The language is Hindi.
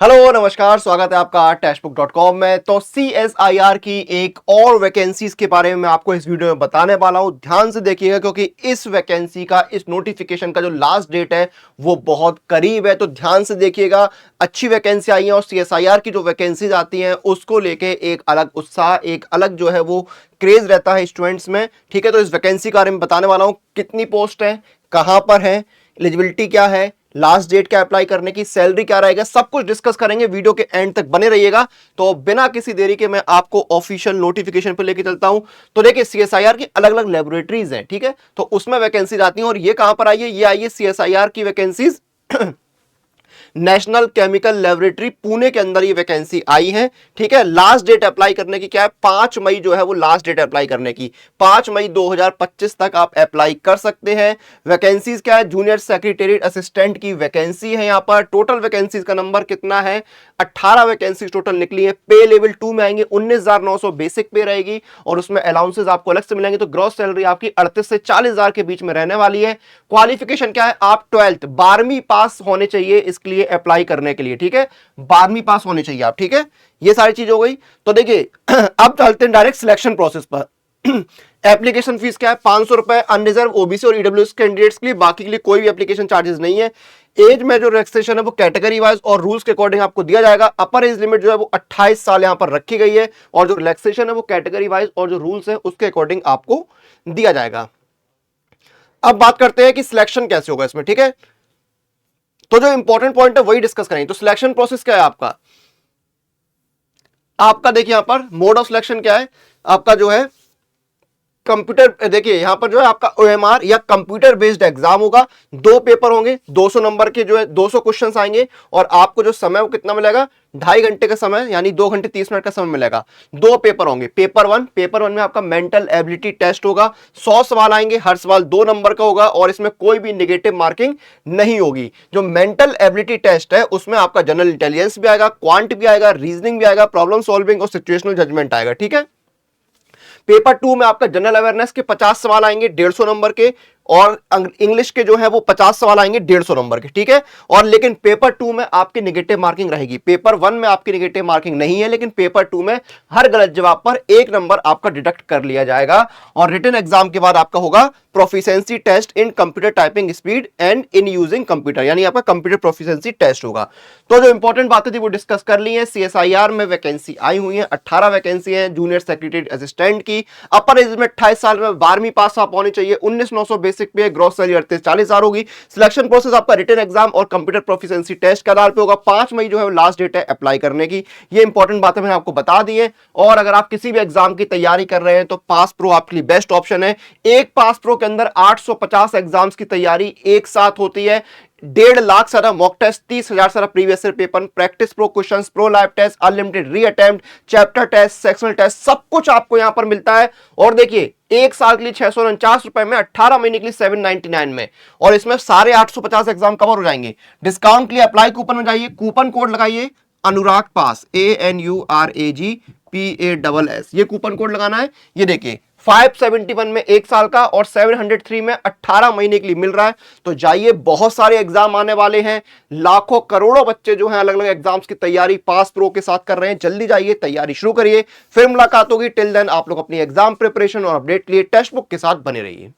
हेलो नमस्कार, स्वागत है आपका टेक्स्टबुक.com में। तो CSIR की एक और वैकेंसीज के बारे में मैं आपको इस वीडियो में बताने वाला हूं। ध्यान से देखिएगा क्योंकि इस वैकेंसी का, इस नोटिफिकेशन का जो लास्ट डेट है वो बहुत करीब है। तो ध्यान से देखिएगा, अच्छी वैकेंसी आई है और CSIR की जो वैकेंसीज आती हैं उसको लेके एक अलग उत्साह, एक अलग जो है वो क्रेज रहता है स्टूडेंट्स में। ठीक है, तो इस वैकेंसी के बारे में बताने वाला हूं। कितनी पोस्ट है, कहां पर है, एलिजिबिलिटी क्या है, लास्ट डेट क्या अप्लाई करने की, सैलरी क्या रहेगा, सब कुछ डिस्कस करेंगे। वीडियो के एंड तक बने रहिएगा। तो बिना किसी देरी के मैं आपको ऑफिशियल नोटिफिकेशन पे लेके चलता हूं। तो देखिए, CSIR की अलग अलग लेबोरेटरीज हैं, ठीक है, तो उसमें वैकेंसीज आती हैं। और ये कहां पर आई है? ये आई है CSIR की vacancies national chemical laboratory Pune के अंदर ये वैकेंसी आई है। ठीक है, लास्ट डेट अप्लाई करने की क्या है? 5 मई जो है वो लास्ट डेट अप्लाई करने की। 5 मई 2025 तक आप अप्लाई कर सकते हैं। वैकेंसीज क्या है? जूनियर सेक्रेटरी असिस्टेंट की वैकेंसी है। यहां पर टोटल वैकेंसीज का नंबर कितना है? 18 वैकेंसी टोटल निकली है। पे लेवल 2 में आएंगे 19,900 बेसिक पे रहेगी और उसमें अलाउंसेस आपको अलग से मिलेंगे। तो ग्रॉस सैलरी आपकी 38 से 40,000 के बीच में रहने वाली है। क्वालिफिकेशन क्या है? आप 12वीं पास होने चाहिए इसके लिए अप्लाई करने के लिए। ठीक है, 12वीं पास होने चाहिए आप। ठीक है, ये सारी चीज हो गई। तो देखिए अब चलते हैं डायरेक्ट सिलेक्शन प्रोसेस पर। एप्लीकेशन फीस क्या है? 500 रुपए अनरिजर्व ओबीसी और ईडब्ल्यूएस कैंडिडेट्स के लिए, बाकी के लिए कोई भी एप्लीकेशन चार्जेस नहीं है। एज में जो रिलैक्सेशन है वो कैटेगरी वाइज और रूल्स के अकॉर्डिंग आपको दिया जाएगा। अपर एज लिमिट जो है वो 28 साल यहां पर रखी गई है और जो रिलैक्सेशन है वो कैटेगरी वाइज और जो रूल्स है उसके अकॉर्डिंग आपको दिया जाएगा। अब बात करते हैं कि सिलेक्शन कैसे होगा इसमें। ठीक है, तो जो इंपॉर्टेंट पॉइंट है वही डिस्कस करेंगे। तो सिलेक्शन प्रोसेस क्या है आपका देखिए यहां पर मोड ऑफ सिलेक्शन क्या है आपका, जो है कंप्यूटर। देखिए यहां पर जो है आपका OMR या कंप्यूटर बेस्ड एग्जाम होगा। 2 पेपर होंगे, 200 नंबर के, जो है 200 क्वेश्चंस आएंगे और आपको जो समय वो कितना मिलेगा? 2.5 घंटे का समय, यानी 2 घंटे 30 मिनट का समय मिलेगा। 2 पेपर होंगे। पेपर वन में आपका मेंटल एबिलिटी टेस्ट होगा। 100 सवाल आएंगे, हर सवाल 2 नंबर का होगा और इसमें कोई भी नेगेटिव मार्किंग नहीं होगी। जो मेंटल एबिलिटी टेस्ट है उसमें आपका जनरल इंटेलिजेंस भी आएगा, क्वांट भी आएगा, रीजनिंग भी आएगा, प्रॉब्लम सॉल्विंग और सिचुएशनल जजमेंट आएगा। ठीक है, पेपर 2 में आपका जनरल अवेयरनेस के 50 सवाल आएंगे 150 नंबर के और इंग्लिश के जो है वो 50 सवाल आएंगे 150 नंबर के। ठीक है, और लेकिन पेपर 2 में आपकी नेगेटिव मार्किंग रहेगी। पेपर 1 में आपकी नेगेटिव मार्किंग नहीं है, लेकिन पेपर 2 में हर गलत जवाब पर 1 नंबर आपका डिडक्ट कर लिया जाएगा। और रिटन एग्जाम के बाद आपका होगा proficiency test in computer typing speed and in using computer, यानी आपका कंप्यूटर प्रोफिशिएंसी टेस्ट होगा। तो जो इंपॉर्टेंट बातें थी वो डिस्कस कर ली है। CSIR में वैकेंसी आई हुई है, 18 वैकेंसी है जूनियर सेक्रेटरी असिस्टेंट की। अपर एज में 28 साल में 12वीं पास आप होनी चाहिए। 19,900 बेसिक पे, ग्रॉस सैलरी 38-40,000 होगी। सिलेक्शन प्रोसेस आपका रिटन एग्जाम और कंप्यूटर प्रोफिशिएंसी टेस्ट के आधार पे होगा। 5 मई जो है लास्ट डेट है अप्लाई करने की। ये इंपॉर्टेंट बातें मैंने आपको बता दी है। और अगर आप किसी भी एग्जाम की तैयारी कर रहे हैं तो पास प्रो आपके लिए बेस्ट ऑप्शन है। एक पास प्रो के अंदर 850 एग्जाम्स की तैयारी एक साथ होती है। 1.5 लाख सारा मॉक टेस्ट, 30,000 सारा previous year paper, practice pro questions, pro live test, unlimited reattempt, chapter test, sectional test, सब कुछ आपको यहां पर मिलता है। और देखिए, एक साल के लिए 649 रुपए में, 18 महीने के लिए 799 में, और इसमें सारे 850 एग्जाम कवर हो जाएंगे। डिस्काउंट के लिए अप्लाई कूपन में जाइए, कूपन कोड लगाइए अनुराग पास, ANURAGPASS, ये कूपन कोड लगाना है। ये देखिए 571 में 1 साल का और 703 में 18 महीने के लिए मिल रहा है। तो जाइए, बहुत सारे एग्जाम आने वाले हैं। लाखों करोड़ों बच्चे जो हैं अलग अलग एग्जाम्स की तैयारी पास प्रो के साथ कर रहे हैं। जल्दी जाइए, तैयारी शुरू करिए। फिर मुलाकात होगी। टिल देन आप लोग अपनी एग्जाम प्रिपरेशन और अपडेट के लिए टेक्स्ट बुक के साथ बने रहिए।